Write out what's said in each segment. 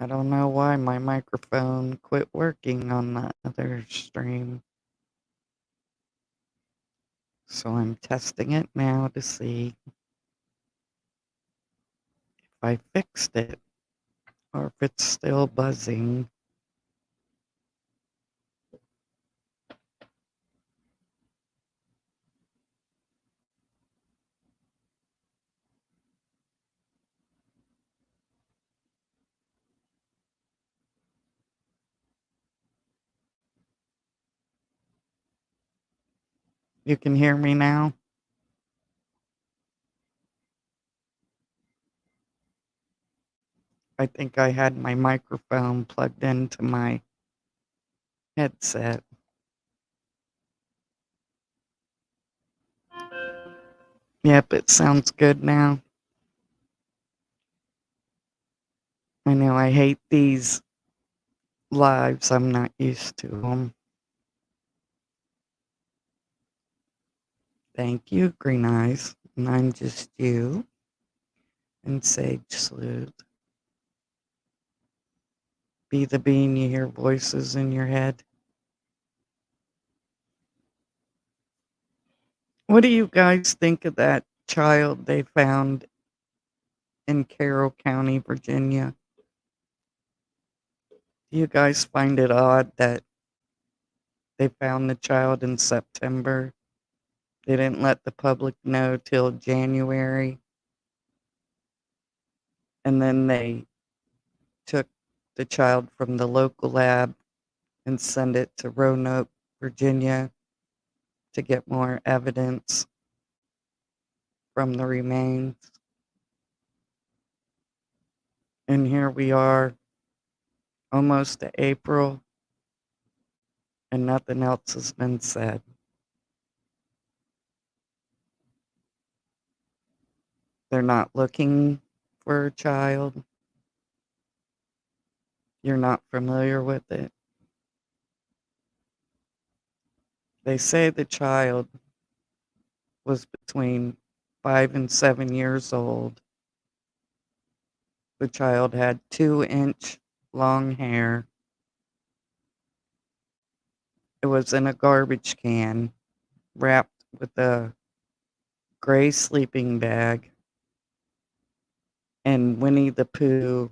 I don't know why my microphone quit working on the other stream. So I'm testing it now to see if I fixed it or if it's still buzzing. You can hear me now? I think I had my microphone plugged into my headset. Yep, it sounds good now. I know I hate these lives. I'm not used to them. Thank you, Green Eyes. And I'm just you and Sage Sleuth. Be the bean, you hear voices in your head. What do you guys think of that child they found in Carroll County, Virginia? Do you guys find it odd that they found the child in September? They didn't let the public know till January. And then they took the child from the local lab and sent it to Roanoke, Virginia to get more evidence from the remains. And here we are, almost to April, and nothing else has been said. They're not looking for a child. You're not familiar with it. They say the child was between 5 and 7 years old. The child had 2-inch long hair. It was in a garbage can wrapped with a gray sleeping bag. And Winnie the Pooh,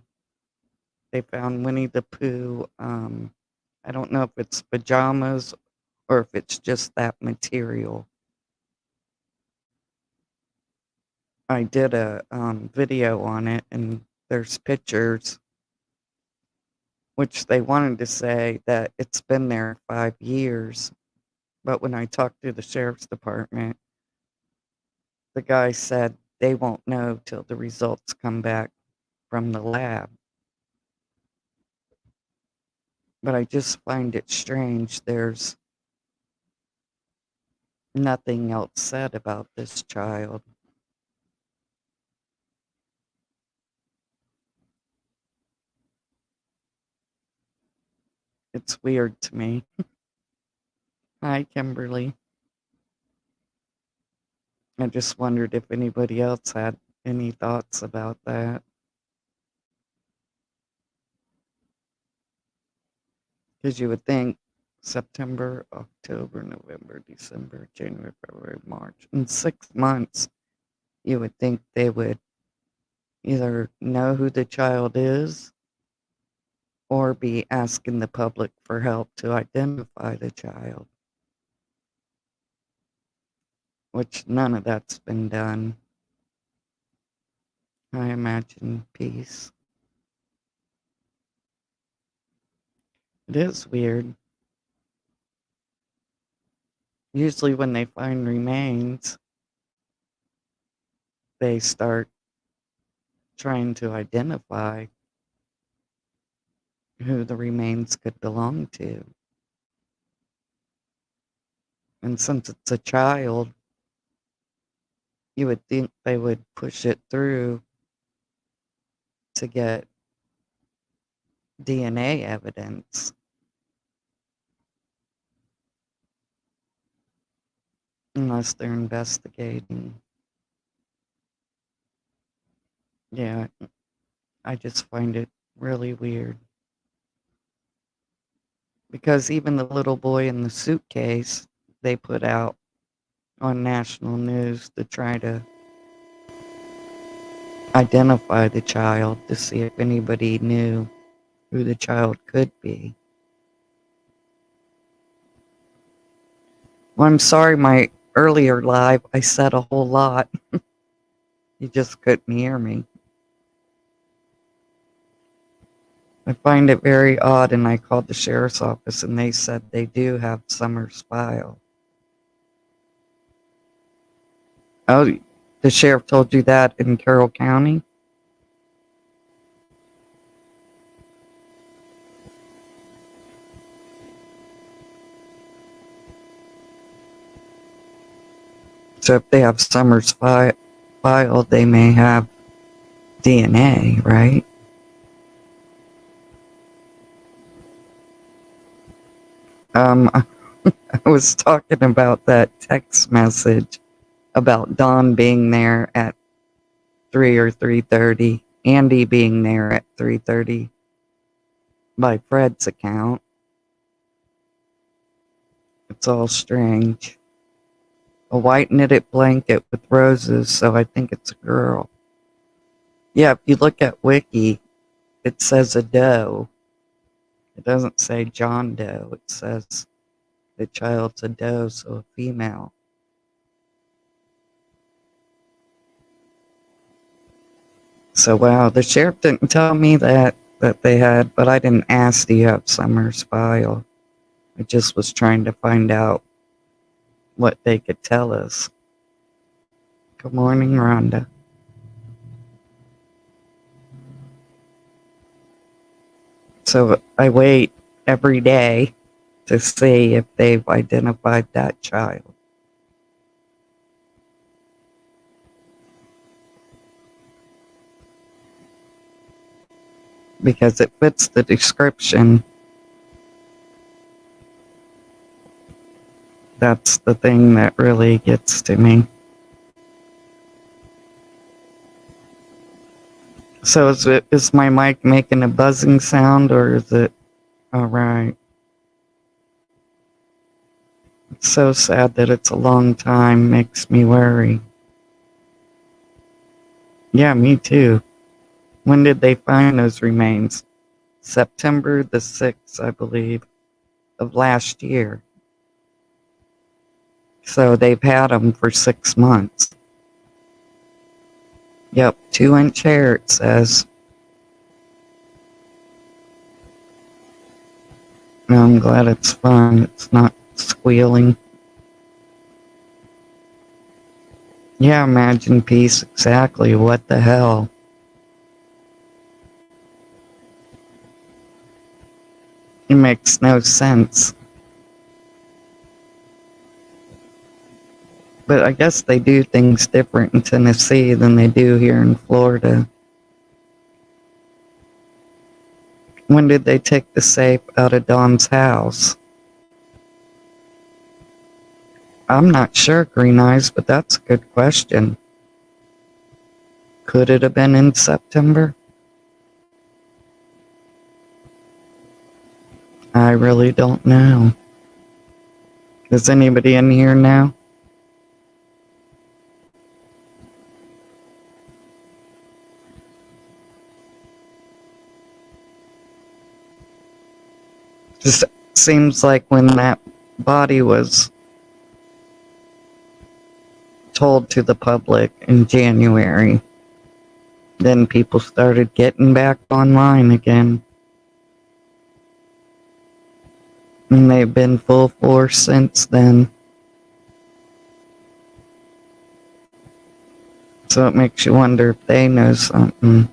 they found Winnie the Pooh. I don't know if it's pajamas or if it's just that material. I did a video on it, and there's pictures, which they wanted to say that it's been there 5 years. But when I talked to the sheriff's department, the guy said they won't know till the results come back from the lab. But I just find it strange. There's nothing else said about this child. It's weird to me. Hi, Kimberly. I just wondered if anybody else had any thoughts about that. Because you would think September, October, November, December, January, February, March, in 6 months, you would think they would either know who the child is or be asking the public for help to identify the child, which none of that's been done. I imagine peace. It is weird. Usually, when they find remains, they start trying to identify who the remains could belong to. And since it's a child, you would think they would push it through to get DNA evidence. Unless they're investigating. Yeah, I just find it Really weird. Because even the little boy in the suitcase, they put out on national news to try to identify the child to see if anybody knew who the child could be. Well, I'm sorry, my earlier live, I said a whole lot. You just couldn't hear me. I find it very odd, and I called the sheriff's office, and they said they do have Summers file. Oh, the sheriff told you that in Carroll County? So if they have Summers file, they may have DNA, right? I was talking about that text message about Don being there at 3 or 3:30, Andy being there at 3:30 by Fred's account. It's all strange. A white knitted blanket with roses, so I think it's a girl. Yeah, if you look at Wiki, it says a doe. It doesn't say John Doe. It says the child's a doe, so a female. So wow, the sheriff didn't tell me that they had, but I didn't ask, do you have Summers file? I just was trying to find out what they could tell us. Good morning, Rhonda. So I wait every day to see if they've identified that child. Because it fits the description. That's the thing that really gets to me. So is my mic making a buzzing sound, or is it all right? It's so sad that it's a long time, makes me worry. Yeah, me too. When did they find those remains? September the 6th, I believe, of last year. So they've had them for 6 months. Yep, 2-inch hair, it says. No, I'm glad it's fun. It's not squealing. Yeah, imagine peace, exactly. What the hell? It makes no sense. But I guess they do things different in Tennessee than they do here in Florida. When did they take the safe out of Don's house? I'm not sure, Green Eyes, but that's a good question. Could it have been in September? I really don't know. Is anybody in here now? Just seems like when that body was told to the public in January, then people started getting back online again. And they've been full force since then. So it makes you wonder if they know something.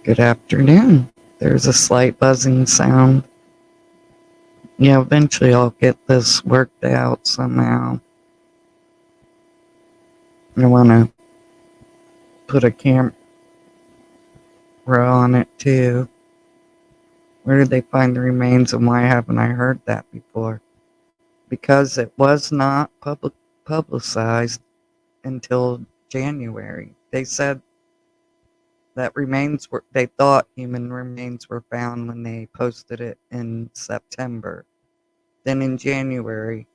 Good afternoon. There's a slight buzzing sound. Yeah, eventually I'll get this worked out somehow. I want to put a camera on it too. Where did they find the remains, and why haven't I heard that before? Because it was not publicized until January. They said that they thought human remains were found when they posted it in September. Then in January,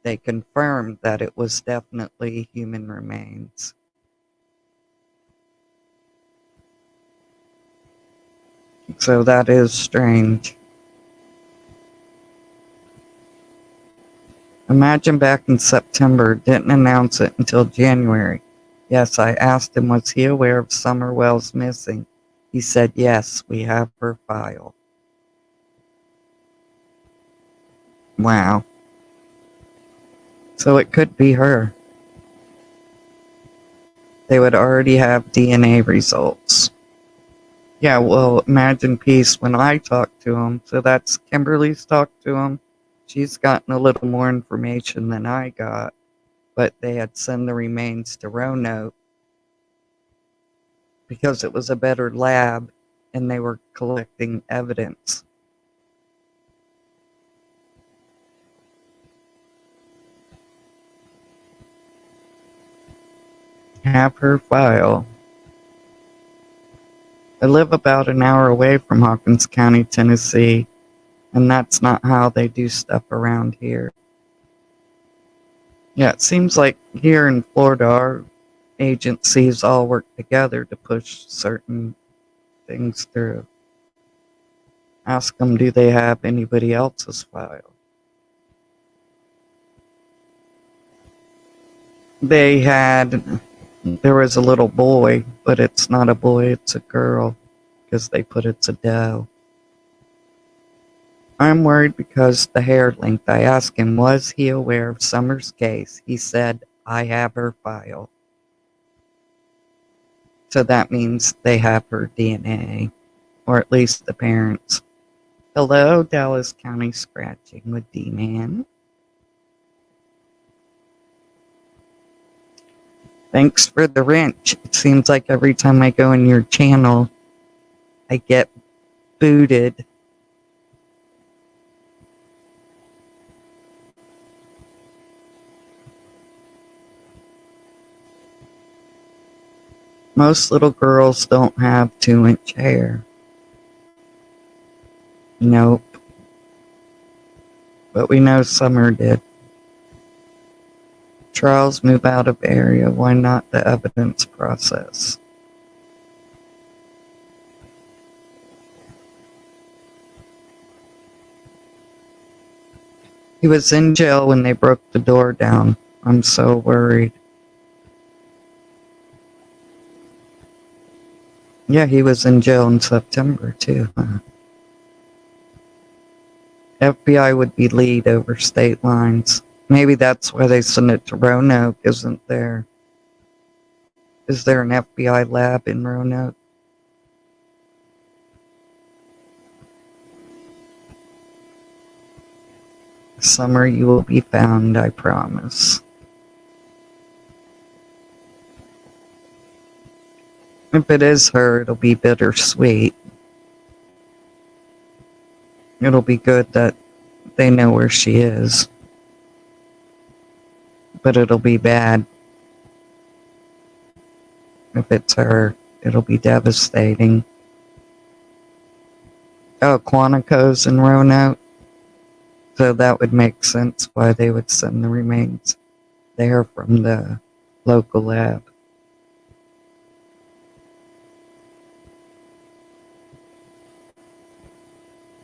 they confirmed that it was definitely human remains. So that is strange. Imagine back in September, didn't announce it until January. Yes, I asked him, was he aware of Summer Wells missing? He said, yes, we have her file. Wow. So it could be her. They would already have DNA results. Yeah, well, imagine Peace when I talked to him. So that's Kimberly's talked to him. She's gotten a little more information than I got, but they had sent the remains to Roanoke because it was a better lab and they were collecting evidence. Have her file. I live about an hour away from Hawkins County, Tennessee, and that's not how they do stuff around here. Yeah, it seems like here in Florida, our agencies all work together to push certain things through. Ask them, do they have anybody else's file? There was a little boy, but it's not a boy, it's a girl, because they put it's a doe. I'm worried because the hair length. I asked him, was he aware of Summer's case? He said, I have her file. So that means they have her DNA, or at least the parents. Hello, Dallas County Scratching with D-Man. Thanks for the wrench. It seems like every time I go in your channel, I get booted. Most little girls don't have 2-inch hair. Nope. But we know Summer did. Charles, move out of area. Why not the evidence process? He was in jail when they broke the door down. I'm so worried. Yeah, he was in jail in September too. FBI would be lead over state lines. Maybe that's why they sent it to Roanoke, isn't there? Is there an FBI lab in Roanoke? Summer, you will be found, I promise. If it is her, it'll be bittersweet. It'll be good that they know where she is. But it'll be bad. If it's her, it'll be devastating. Oh, Quantico's in Roanoke? So that would make sense why they would send the remains there from the local lab.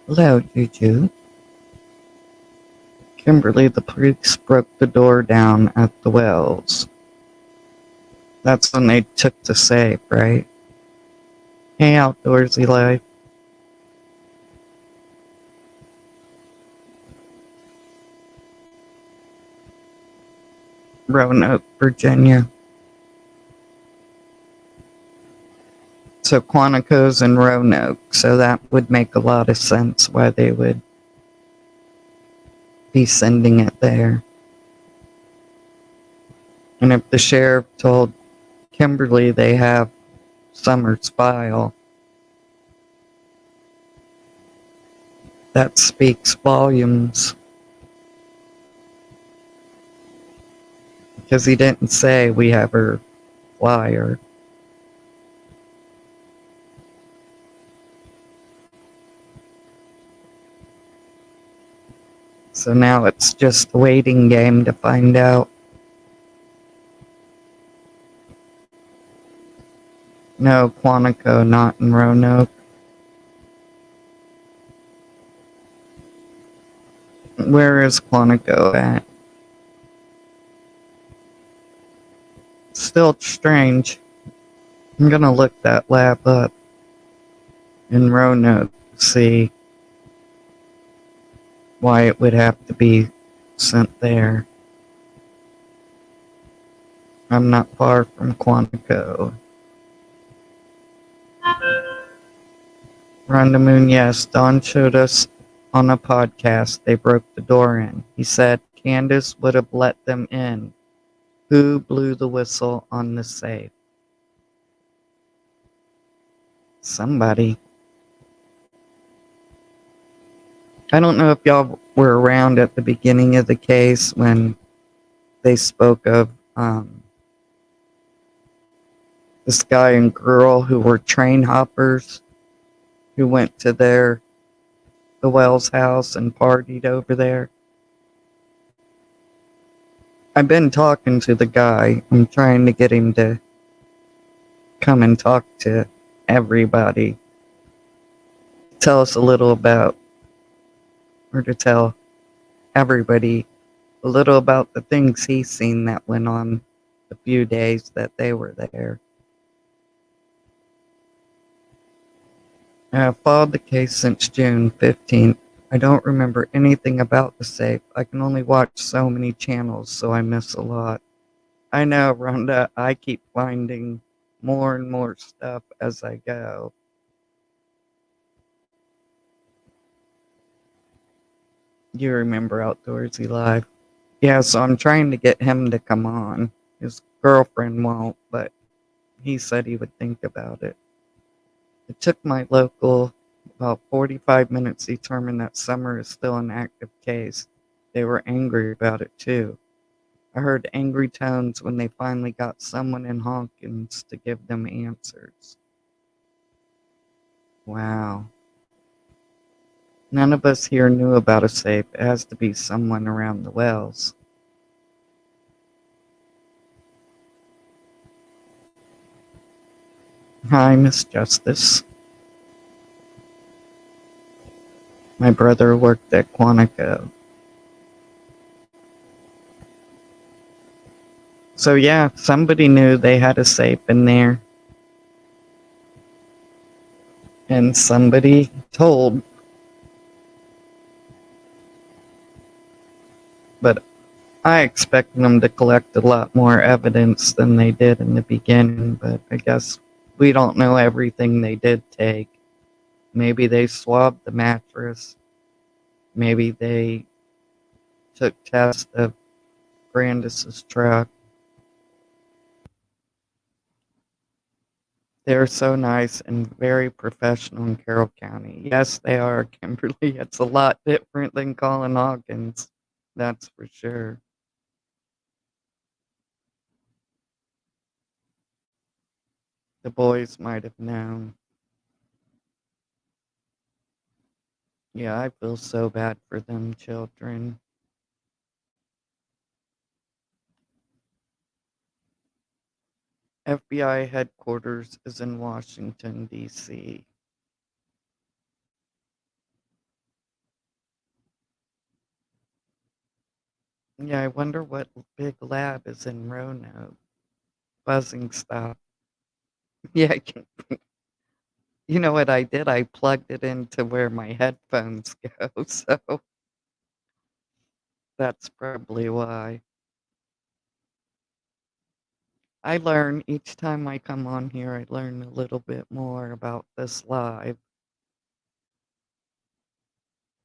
Hello, Juju. Kimberly, the police broke the door down at the Wells. That's when they took the safe, right? Hey, Outdoorsy Life. Roanoke, Virginia. So Quantico's in Roanoke, so that would make a lot of sense why they would be sending it there. And if the sheriff told Kimberly they have Summer's file, that speaks volumes. Because he didn't say we have her flyer. So now it's just a waiting game to find out. No, Quantico, not in Roanoke. Where is Quantico at? Still strange. I'm gonna look that lab up in Roanoke, see why it would have to be sent there. I'm not far from Quantico. Rhonda Moon, yes. Don showed us on a podcast they broke the door in. He said Candace would have let them in. Who blew the whistle on the safe? Somebody. I don't know if y'all were around at the beginning of the case when they spoke of this guy and girl who were train hoppers who went to the Wells house and partied over there. I've been talking to the guy. I'm trying to get him to come and talk to everybody. Tell us a little about, or to tell everybody a little about the things he's seen that went on the few days that they were there. I've followed the case since June 15th. I don't remember anything about the safe. I can only watch so many channels, so I miss a lot. I know, Rhonda, I keep finding more and more stuff as I go. You remember Outdoorsy Live? Yeah, so I'm trying to get him to come on. His girlfriend won't, but he said he would think about it. It took my local about 45 minutes to determine that Summer is still an active case. They were angry about it too. I heard angry tones when they finally got someone in Hawkins to give them answers. Wow. None of us here knew about a safe. It has to be someone around the wells. Hi, Miss Justice. My brother worked at Quantico. So yeah, somebody knew they had a safe in there. And somebody told. But I expected them to collect a lot more evidence than they did in the beginning, but I guess we don't know everything they did take. Maybe they swabbed the mattress. Maybe they took tests of Brandis's truck. They're so nice and very professional in Carroll County. Yes, they are, Kimberly. It's a lot different than Colin Hawkins. That's for sure. The boys might have known. Yeah, I feel so bad for them children. FBI headquarters is in Washington, D.C. Yeah, I wonder what big lab is in Roanoke. Buzzing stop. Yeah, you know what I did? I plugged it into where my headphones go, so that's probably why. I learn each time I come on here, I learn a little bit more about this live.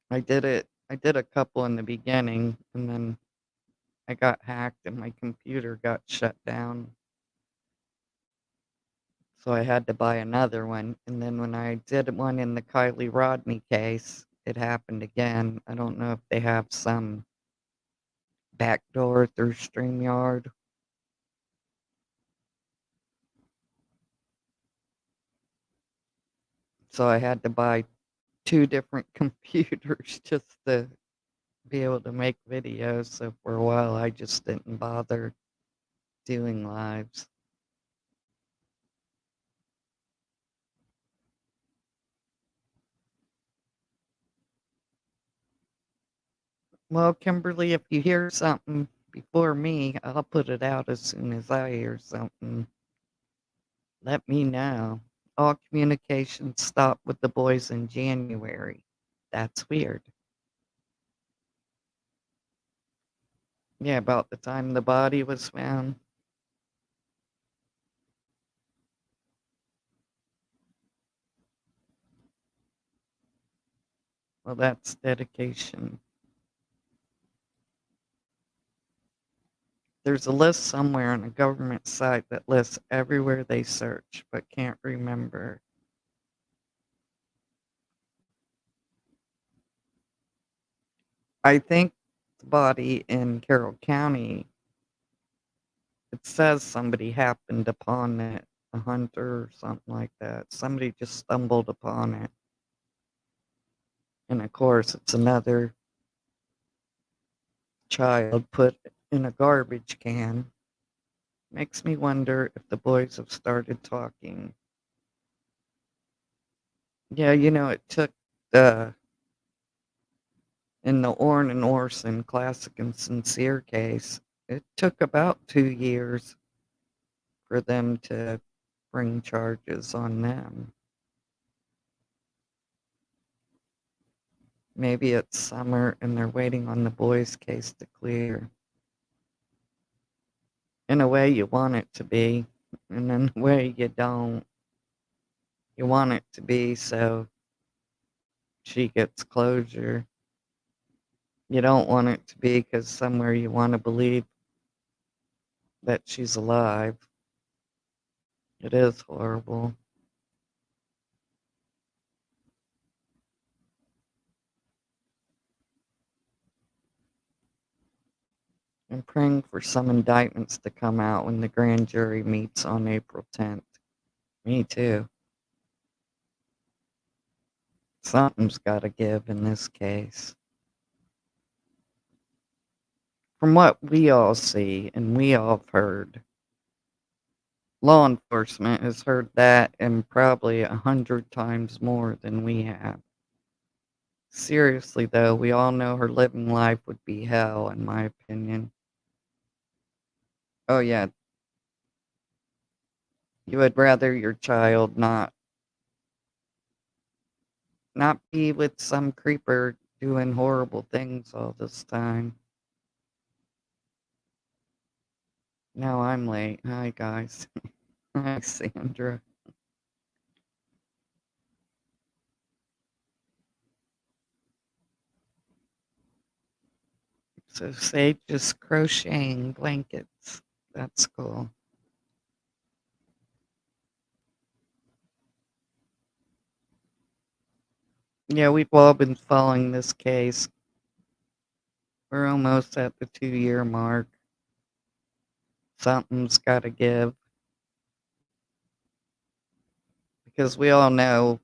I did a couple in the beginning, and then I got hacked and my computer got shut down. So I had to buy another one. And then when I did one in the Kylie Rodney case, it happened again. I don't know if they have some backdoor through StreamYard. So I had to buy 2 different computers just to be able to make videos. So for a while, I just didn't bother doing lives. Well, Kimberly, if you hear something before me, I'll put it out as soon as I hear something. Let me know. All communication stopped with the boys in January. That's weird. Yeah, about the time the body was found. Well, that's dedication. There's a list somewhere on a government site that lists everywhere they search, but can't remember. I think the body in Carroll County, it says somebody happened upon it, a hunter or something like that. Somebody just stumbled upon it. And of course, it's another child put in a garbage can. Makes me wonder if the boys have started talking. Yeah, it took the in the Orrin and Orson classic and sincere case, it took about 2 years for them to bring charges on them. Maybe it's summer and they're waiting on the boys' case to clear. In a way, you want it to be, and in a way, you don't. You want it to be so she gets closure. You don't want it to be because somewhere you want to believe that she's alive. It is horrible. I'm praying for some indictments to come out when the grand jury meets on April 10th. Me too. Something's got to give in this case. From what we all see and we all have heard, law enforcement has heard that and probably 100 times more than we have. Seriously, though, we all know her living life would be hell, in my opinion. Oh, yeah, you would rather your child not be with some creeper doing horrible things all this time. Now I'm late. Hi, guys. Hi, Sandra. So Sage is crocheting blankets. That's cool. Yeah, we've all been following this case. We're almost at the 2 year mark. Something's got to give because we all know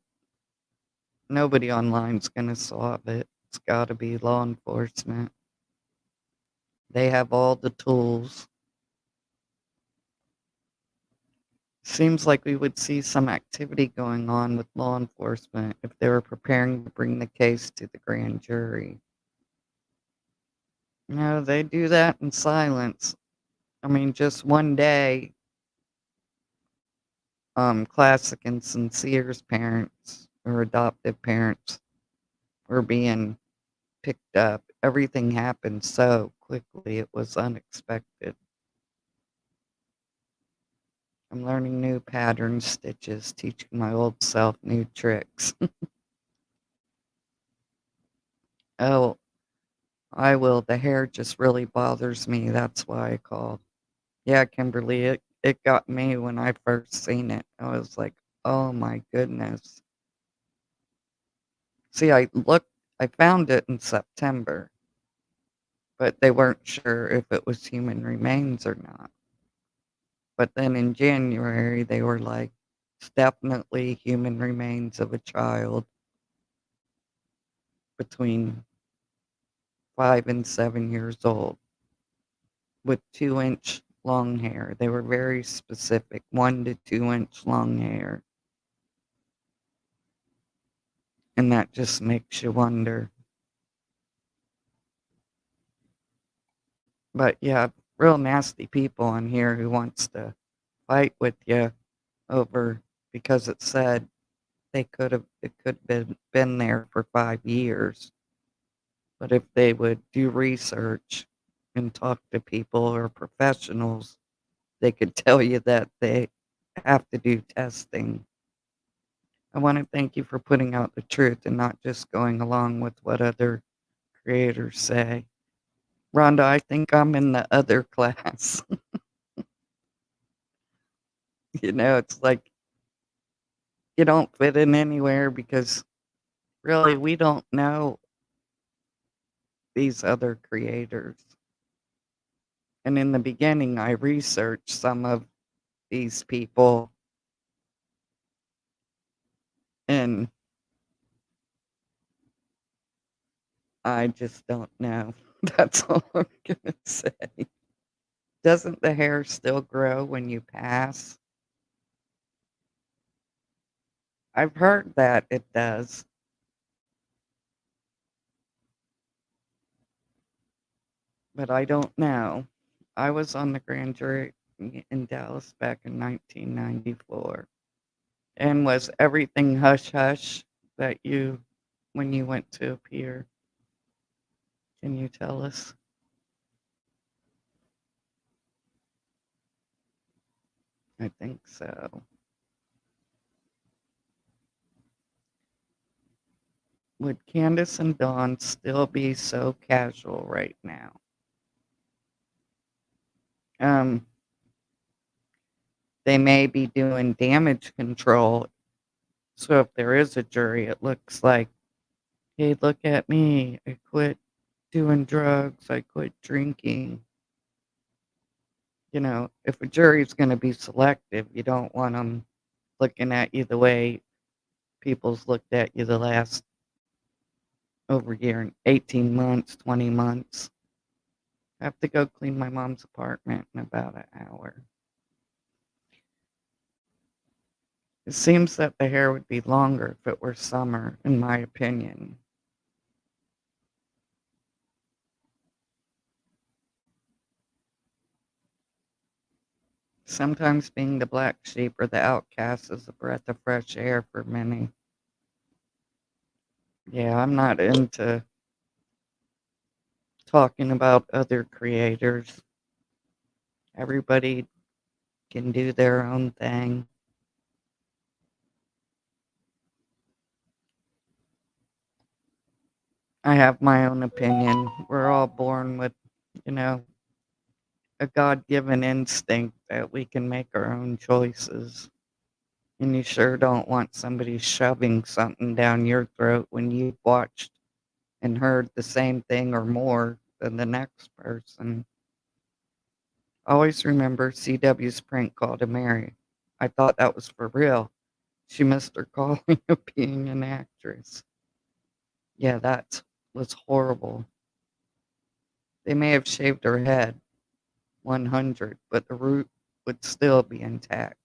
nobody online's going to solve it. It's got to be law enforcement. They have all the tools. Seems like we would see some activity going on with law enforcement if they were preparing to bring the case to the grand jury. No, they do that in silence. I mean, just one day, Classic and Sincere's parents or adoptive parents were being picked up. Everything happened so quickly, it was unexpected. I'm learning new patterns, stitches, teaching my old self new tricks. Oh, I will. The hair just really bothers me. That's why I called. Yeah, Kimberly, it got me when I first seen it. I was like, oh my goodness. See, I found it in September, but they weren't sure if it was human remains or not. But then in January, they were like, It's definitely human remains of a child between 5 and 7 years old with 2-inch long hair. They were very specific, 1 to 2 inch long hair. And that just makes you wonder. But yeah, real nasty people on here who wants to fight with you over because it said it could have been there for 5 years. But if they would do research and talk to people or professionals, they could tell you that they have to do testing. I want to thank you for putting out the truth and not just going along with what other creators say. Rhonda, I think I'm in the other class. It's like you don't fit in anywhere because really we don't know these other creators. And in the beginning, I researched some of these people and I just don't know. That's all I'm going to say. Doesn't the hair still grow when you pass? I've heard that it does, but I don't know. I was on the grand jury in Dallas back in 1994. And was everything hush hush that when you went to appear? Can you tell us? I think so. Would Candace and Dawn still be so casual right now? Um, they may be doing damage control. So if there is a jury, it looks like, hey, look at me. I quit doing drugs. I quit drinking. If a jury's going to be selective, you don't want them looking at you the way people's looked at you the last over a year, 18 months, 20 months. I have to go clean my mom's apartment in about an hour. It seems that the hair would be longer if it were summer, in my opinion. Sometimes being the black sheep or the outcast is a breath of fresh air for many. Yeah, I'm not into talking about other creators. Everybody can do their own thing. I have my own opinion. We're all born with, you know, a God given instinct that we can make our own choices. And you sure don't want somebody shoving something down your throat when you've watched and heard the same thing or more than the next person. Always remember CW's prank call to Mary. I thought that was for real. She missed her calling of being an actress. Yeah, that was horrible. They may have shaved her head, 100, but the root would still be intact.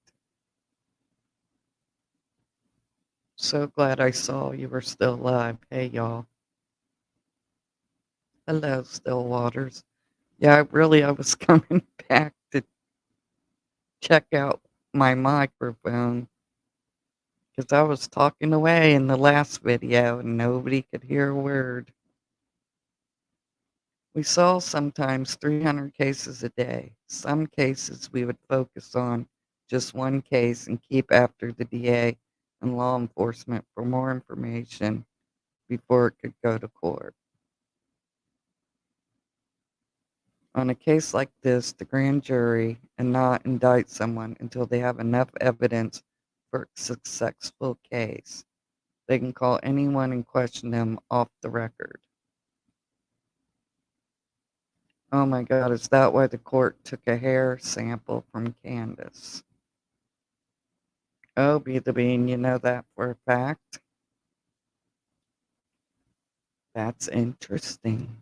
So glad I saw you were still alive. Hey, y'all. Hello, Stillwaters. Yeah, I was coming back to check out my microphone because I was talking away in the last video and nobody could hear a word. We saw sometimes 300 cases a day. Some cases we would focus on just one case and keep after the DA and law enforcement for more information before it could go to court. On a case like this, the grand jury and not indict someone until they have enough evidence for a successful case. They can call anyone and question them off the record. Oh my God, is that why the court took a hair sample from Candace? Oh, Be the Bean, you know that for a fact? That's interesting.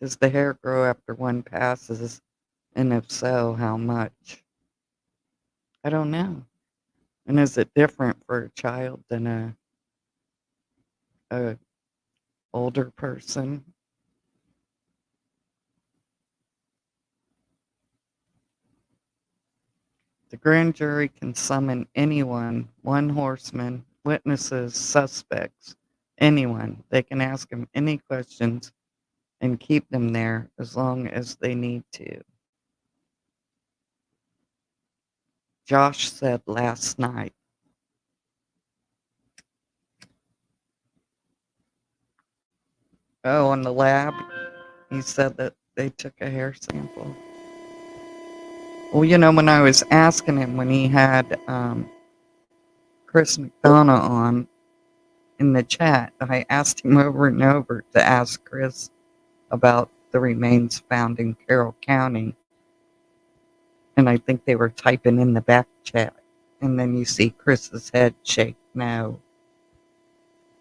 Does the hair grow after one passes? And if so, how much? I don't know. And is it different for a child than a older person? The grand jury can summon anyone, one horseman, witnesses, suspects, anyone. They can ask them any questions and keep them there as long as they need to. Josh said last night. Oh, on the lab, he said that they took a hair sample. Well, when I was asking him when he had Chris McDonough on in the chat, I asked him over and over to ask Chris about the remains found in Carroll County. And I think they were typing in the back chat. And then you see Chris's head shake no.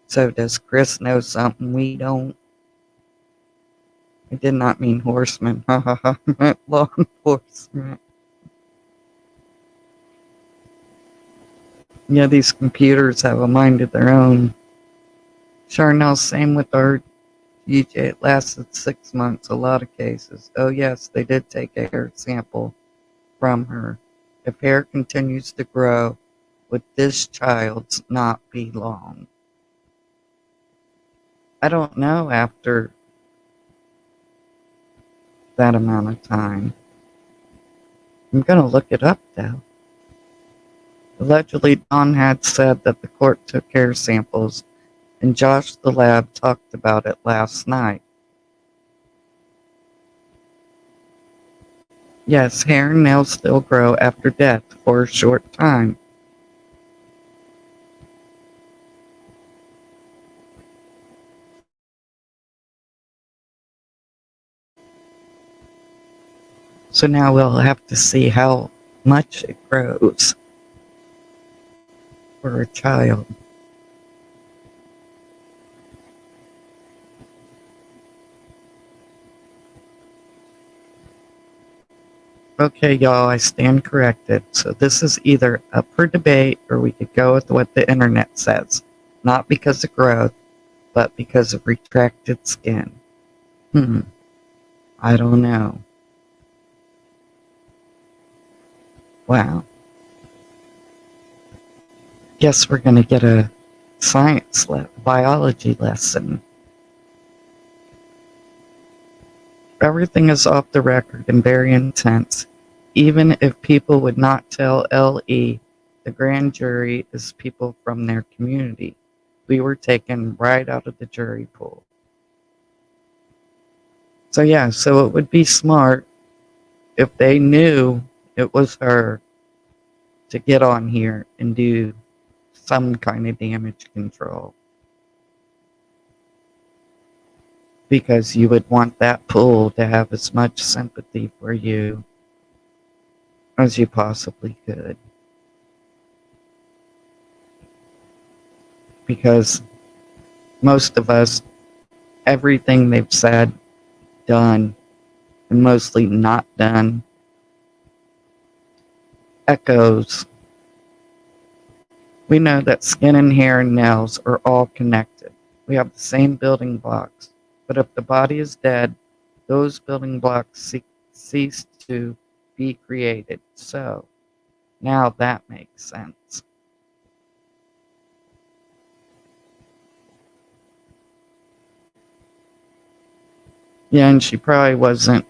So does Chris know something we don't? I did not mean horseman. Ha ha ha. I meant law enforcement. Yeah, these computers have a mind of their own. Charnel, same with our DJ. It lasted 6 months, a lot of cases. Oh, yes, they did take a hair sample from her. If hair continues to grow, would this child's not be long? I don't know after that amount of time. I'm going to look it up, though. Allegedly, Don had said that the court took hair samples, and Josh the lab talked about it last night. Yes, hair and nails still grow after death for a short time. So now we'll have to see how much it grows for a child. Okay, y'all, I stand corrected. So this is either up for debate or we could go with what the internet says. Not because of growth, but because of retracted skin. I don't know. Wow. Guess we're going to get a biology lesson. Everything is off the record and very intense. Even if people would not tell LE, the grand jury is people from their community. We were taken right out of the jury pool. So yeah, so it would be smart if they knew it was her to get on here and do some kind of damage control. Because you would want that pool to have as much sympathy for you as you possibly could. Because most of us, everything they've said, done, and mostly not done, echoes. We know that skin and hair and nails are all connected. We have the same building blocks. But if the body is dead, those building blocks cease to be created. So now that makes sense. Yeah, and she probably wasn't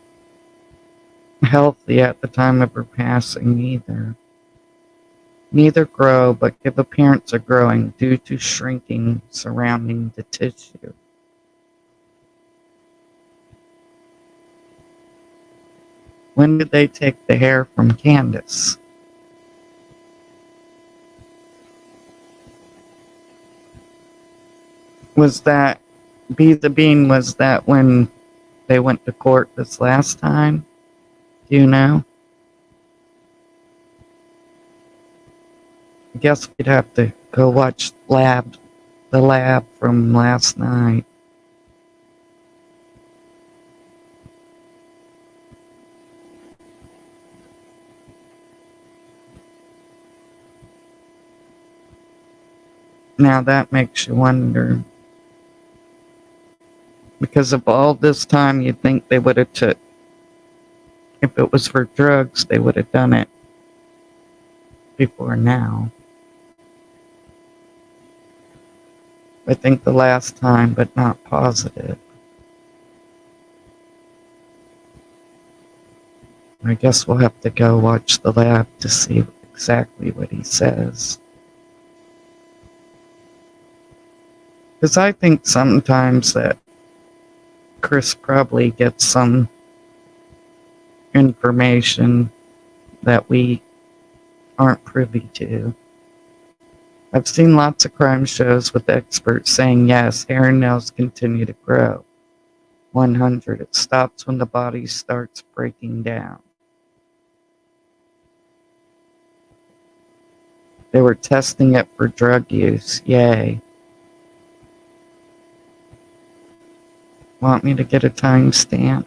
healthy at the time of her passing either. Neither grow but give appearance of growing due to shrinking surrounding the tissue. When did they take the hair from Candace? Was that Be the Bean? Was that when they went to court this last time? Do you know? I guess we'd have to go watch the lab from last night. Now that makes you wonder, because of all this time, you'd think they would have took, if it was for drugs, they would have done it before now. I think the last time, but not positive. I guess we'll have to go watch the lab to see exactly what he says. Because I think sometimes that Chris probably gets some information that we aren't privy to. I've seen lots of crime shows with experts saying, yes, hair and nails continue to grow. 100, it stops when the body starts breaking down. They were testing it for drug use. Yay. Want me to get a timestamp?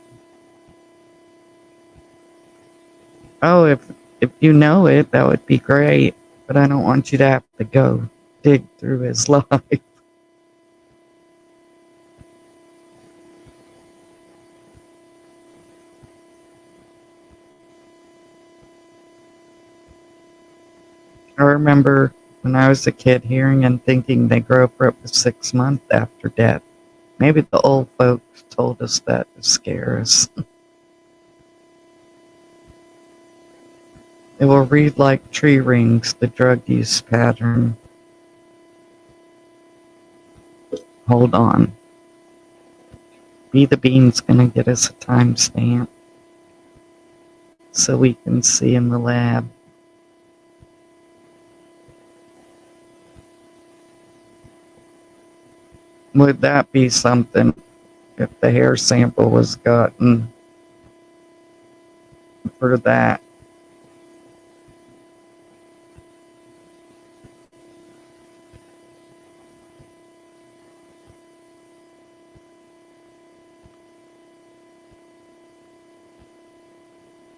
Oh, if you know it, that would be great. But I don't want you to have to go dig through his life. I remember when I was a kid hearing and thinking they grow for up to 6 months after death. Maybe the old folks told us that to scare us. It will read like tree rings, the drug use pattern. Hold on. Be the Bean's gonna get us a timestamp so we can see in the lab. Would that be something if the hair sample was gotten for that?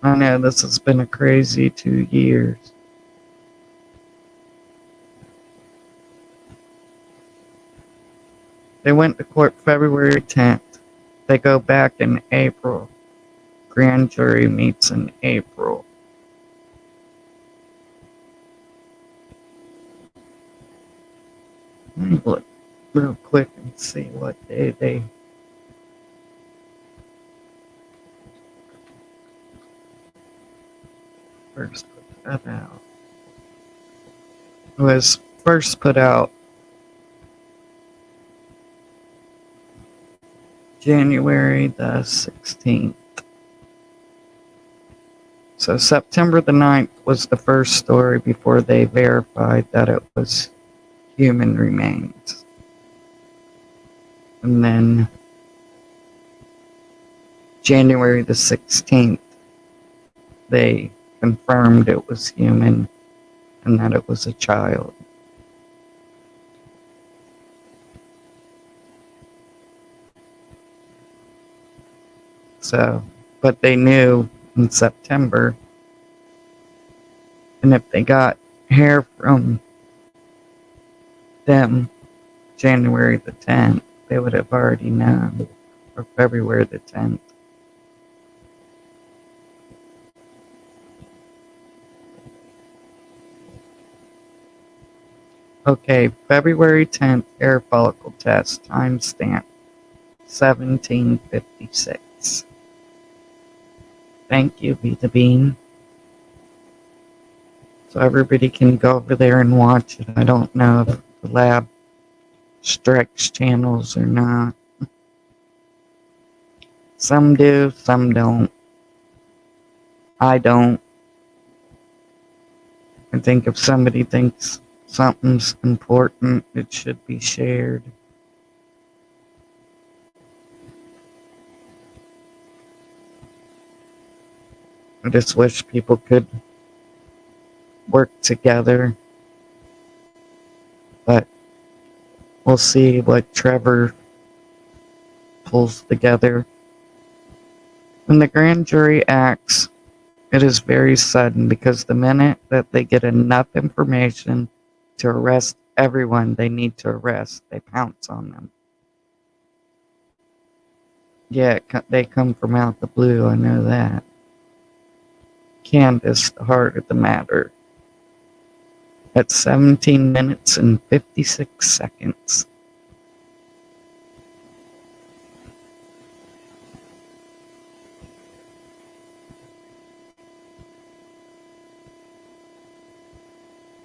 I know this has been a crazy 2 years. They went to court February 10th. They go back in April. Grand jury meets in April. Let me look real quick and see what day they first put that out. It was first put out January the 16th. So September the 9th was the first story before they verified that it was human remains. And then January the 16th, they confirmed it was human and that it was a child. So, but they knew in September, and if they got hair from them January the 10th, they would have already known, or February the 10th. Okay, February 10th, hair follicle test, timestamp 1756. Thank you, Be the Bean. So everybody can go over there and watch it. I don't know if the lab strikes channels or not. Some do, some don't. I don't. I think if somebody thinks something's important, it should be shared. I just wish people could work together We'll see what Trevor pulls together. When the grand jury acts, it is very sudden because the minute that they get enough information to arrest everyone they need to arrest, they pounce on them. Yeah, they come from out the blue, I know that. Candace, the heart of the matter. At 17 minutes and 56 seconds.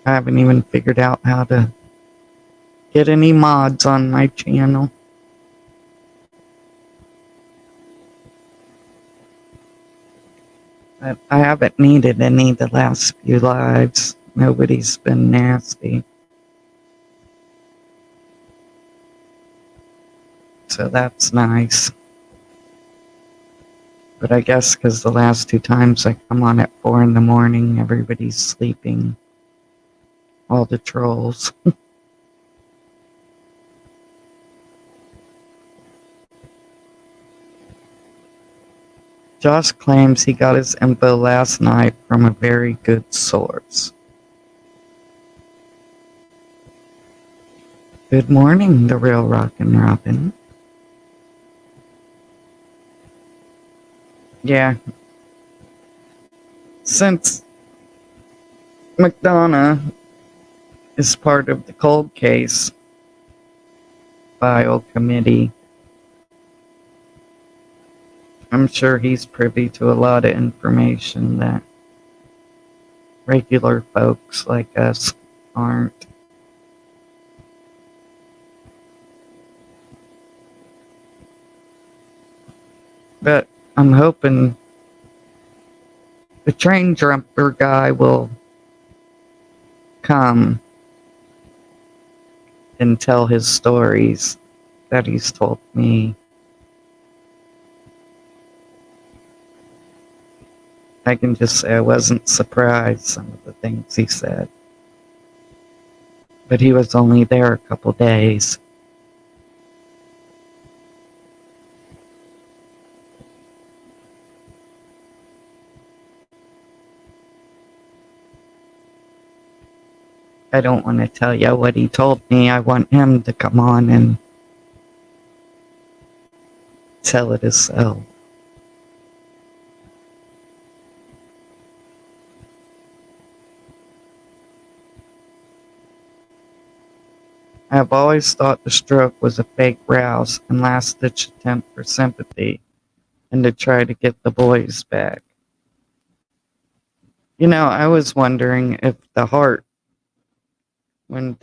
I haven't even figured out how to get any mods on my channel. But I haven't needed any the last few lives. Nobody's been nasty. So that's nice. But I guess because the last two times I come on at 4 in the morning, everybody's sleeping. All the trolls. Josh claims he got his info last night from a very good source. Good morning, the real Rockin' Robin. Yeah. Since McDonough is part of the cold case file committee, I'm sure he's privy to a lot of information that regular folks like us aren't. But I'm hoping the train jumper guy will come and tell his stories that he's told me. I can just say I wasn't surprised some of the things he said. But he was only there a couple days. I don't want to tell you what he told me. I want him to come on and tell it himself. I have always thought the stroke was a fake rouse and last-ditch attempt for sympathy and to try to get the boys back. You know, I was wondering if the heart, when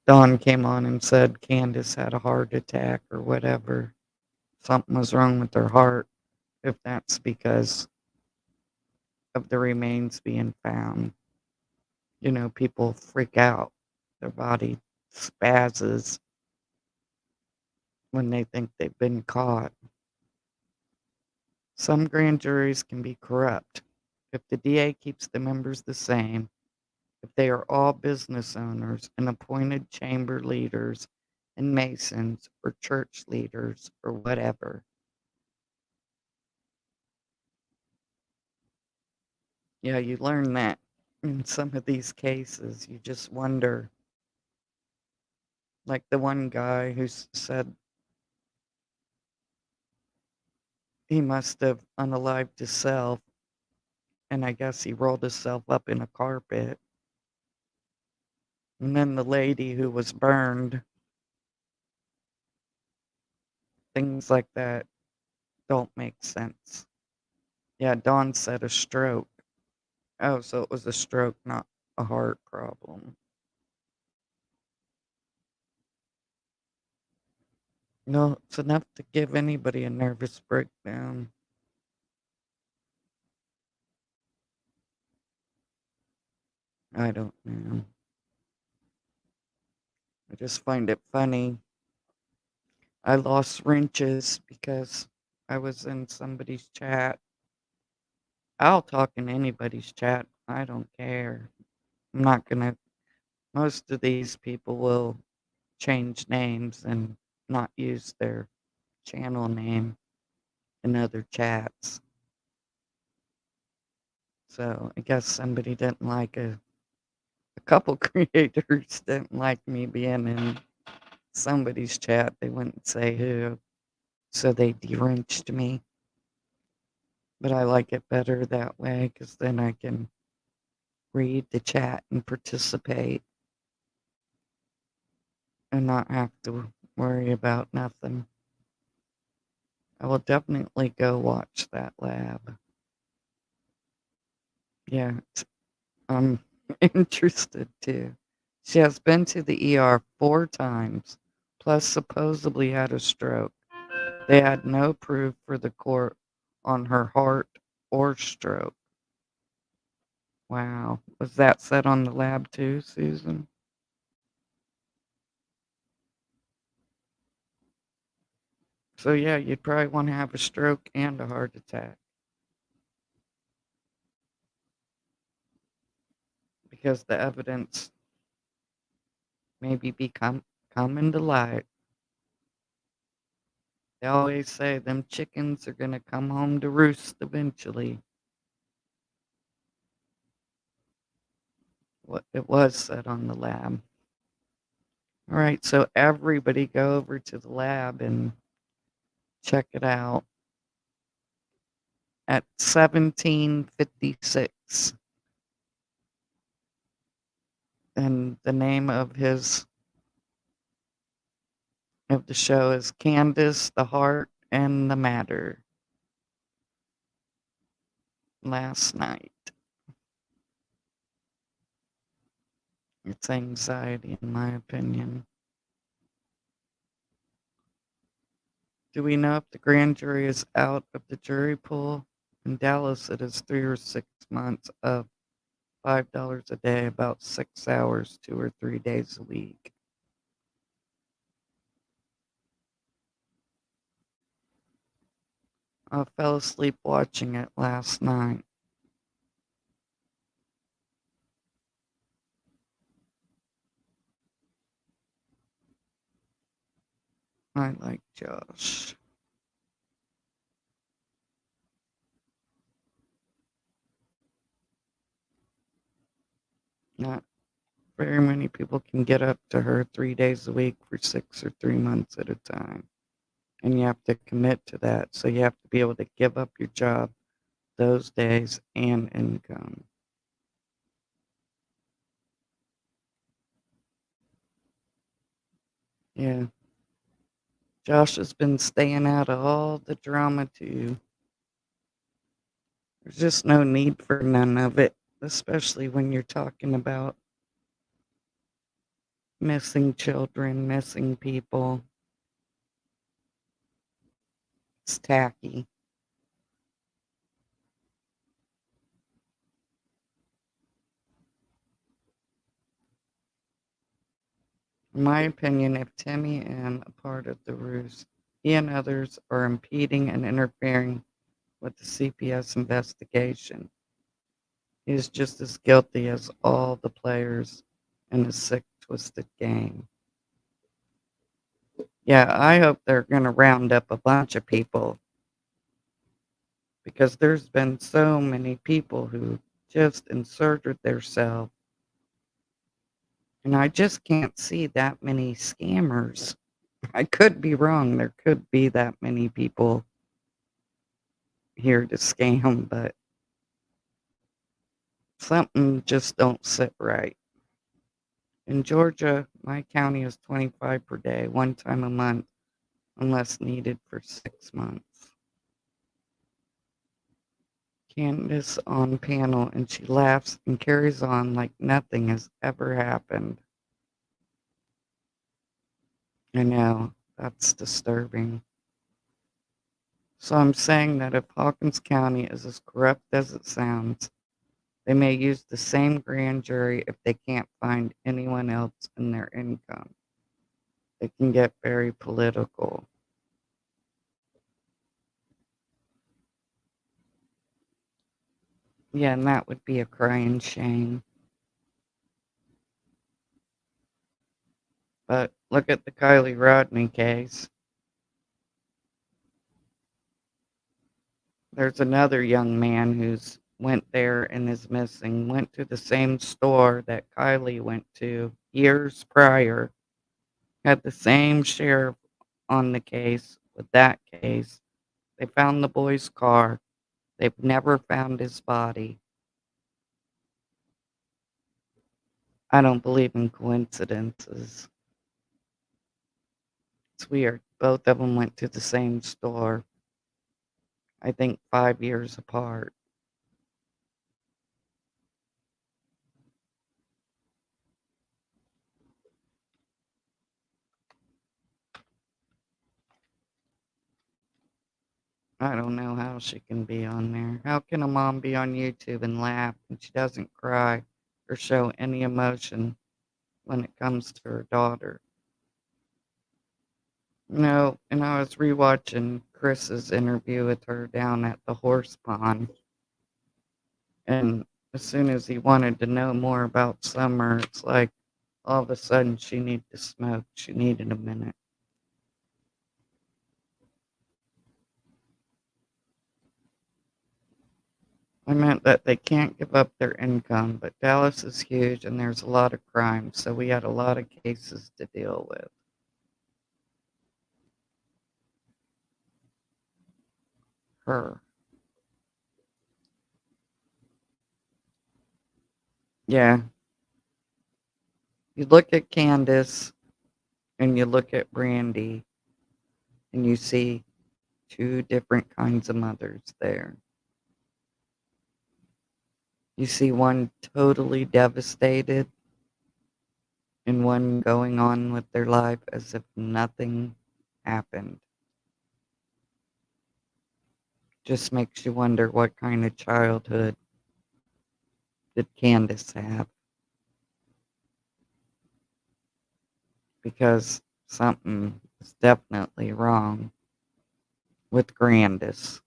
Dawn came on and said Candace had a heart attack or whatever, something was wrong with her heart, if that's because of the remains being found. You know, people freak out. Their body spazzes when they think they've been caught. Some grand juries can be corrupt. If the DA keeps the members the same, if they are all business owners and appointed chamber leaders and masons or church leaders or whatever. Yeah, you learn that in some of these cases. You just wonder, like the one guy who said he must have unalived himself, and I guess he rolled himself up in a carpet. And then the lady who was burned, things like that don't make sense. Yeah, Dawn said a stroke. Oh, so it was a stroke, not a heart problem. No, it's enough to give anybody a nervous breakdown. I don't know. I just find it funny. I lost wrenches because I was in somebody's chat. I'll talk in anybody's chat. I don't care. I'm not gonna. Most of these people will change names and not use their channel name in other chats. So I guess somebody didn't like a couple creators didn't like me being in somebody's chat. They wouldn't say who, so they deranged me. But I like it better that way because then I can read the chat and participate and not have to worry about nothing. I will definitely go watch that lab. Yeah, I'm interested too. She has been to the ER 4 times, plus supposedly had a stroke. They had no proof for the court on her heart or stroke. Wow. Was that said on the lab too, Susan? So yeah, you'd probably want to have a stroke and a heart attack because the evidence maybe coming to light. They always say them chickens are gonna come home to roost eventually. What it was said on the lab. All right, so everybody go over to the lab and check it out at 1756. And the name of the show is Candace, the Heart and the Matter. Last night. It's anxiety, in my opinion. Do we know if the grand jury is out of the jury pool? In Dallas, it is 3 or 6 months of $5 a day, about 6 hours, 2 or 3 days a week. I fell asleep watching it last night. I like Josh. Not very many people can get up to her 3 days a week for 6 or 3 months at a time. And you have to commit to that. So you have to be able to give up your job those days and income. Yeah. Josh has been staying out of all the drama too. There's just no need for none of it, especially when you're talking about missing children, missing people. It's tacky. In my opinion, if Timmy and a part of the ruse, he and others are impeding and interfering with the CPS investigation, he is just as guilty as all the players in the sick, twisted game. Yeah, I hope they're going to round up a bunch of people because there's been so many people who just inserted themselves, and I just can't see that many scammers. I could be wrong. There could be that many people here to scam, but something just don't sit right. In Georgia, my county is 25 per day, 1 time a month, unless needed for 6 months. Candace on panel, and she laughs and carries on like nothing has ever happened. I know, that's disturbing. So I'm saying that if Hawkins County is as corrupt as it sounds, they may use the same grand jury if they can't find anyone else in their income. It can get very political. Yeah, and that would be a crying shame. But look at the Kylie Rodney case. There's another young man who's went there and is missing, went to the same store that Kylie went to years prior, had the same sheriff on the case with that case. They found the boy's car. They've never found his body. I don't believe in coincidences. It's weird. Both of them went to the same store, I think 5 years apart. I don't know how she can be on there. How can a mom be on YouTube and laugh and she doesn't cry or show any emotion when it comes to her daughter? No, and I was rewatching Chris's interview with her down at the horse pond, and as soon as he wanted to know more about Summer, it's like all of a sudden she needed to smoke. She needed a minute. I meant that they can't give up their income, but Dallas is huge and there's a lot of crime, so we had a lot of cases to deal with. Her. Yeah. You look at Candace and you look at Brandy and you see two different kinds of mothers there. You see one totally devastated and one going on with their life as if nothing happened. Just makes you wonder what kind of childhood did Candace have? Because something is definitely wrong with Grandis.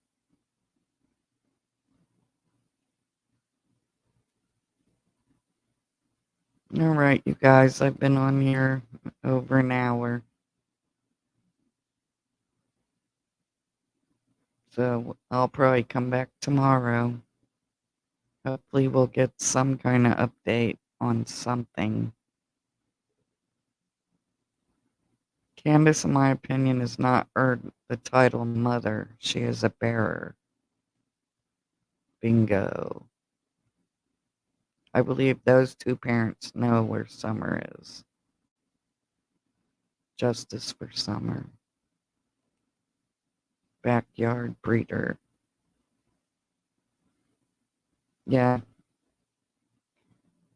All right, you guys, I've been on here over an hour. So I'll probably come back tomorrow. Hopefully, we'll get some kind of update on something. Candace, in my opinion, has not earned the title mother. She is a bearer. Bingo. I believe those two parents know where Summer is. Justice for Summer. Backyard breeder. Yeah,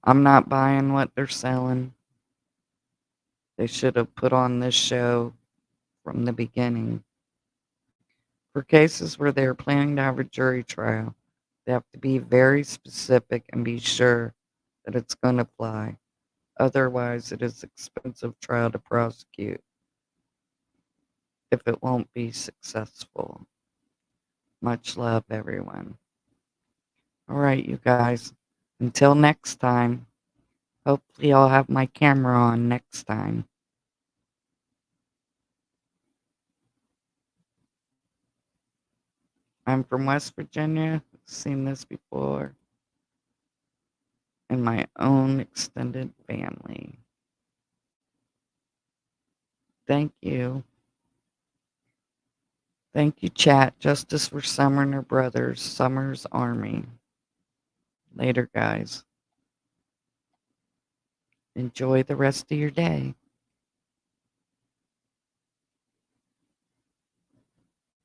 I'm not buying what they're selling. They should have put on this show from the beginning. For cases where they are planning to have a jury trial, they have to be very specific and be sure that it's going to fly. Otherwise, it is expensive trial to prosecute if it won't be successful. Much love, everyone. All right, you guys. Until next time, hopefully I'll have my camera on next time. I'm from West Virginia. Seen this before in my own extended family. Thank you. Thank you, chat. Justice for Summer and her brothers, Summer's Army. Later, guys. Enjoy the rest of your day.